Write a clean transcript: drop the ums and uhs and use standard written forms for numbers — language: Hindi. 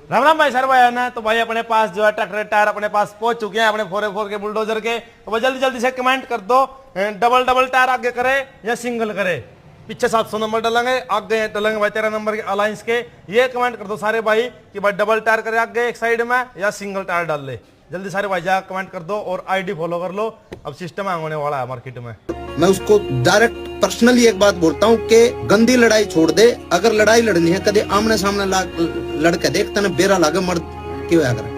राम राम भाई सर भाई है ना। तो भाई अपने पास जो है ट्रैक्टर टायर अपने पास पहुंच चुके हैं अपने 4x4 के बुलडोजर के। तो भाई जल्दी जल्दी से कमेंट कर दो, डबल डबल टायर आगे करे या सिंगल करे। पीछे 700 नंबर डालेंगे, आगे डालेंगे भाई 13 नंबर के अलायंस के। ये कमेंट कर दो सारे भाई कि भाई डबल टायर करे आगे एक साइड में या सिंगल टायर डाल ले। जल्दी सारे भाई जा कमेंट कर दो और आईडी फॉलो कर लो। अब सिस्टम होने वाला है मार्केट में। मैं उसको डायरेक्ट पर्सनली एक बात बोलता हूँ कि गंदी लड़ाई छोड़ दे। अगर लड़ाई लड़नी है कदे आमने सामने लड़के देख तने बेरा लागे मर्द क्यों आकर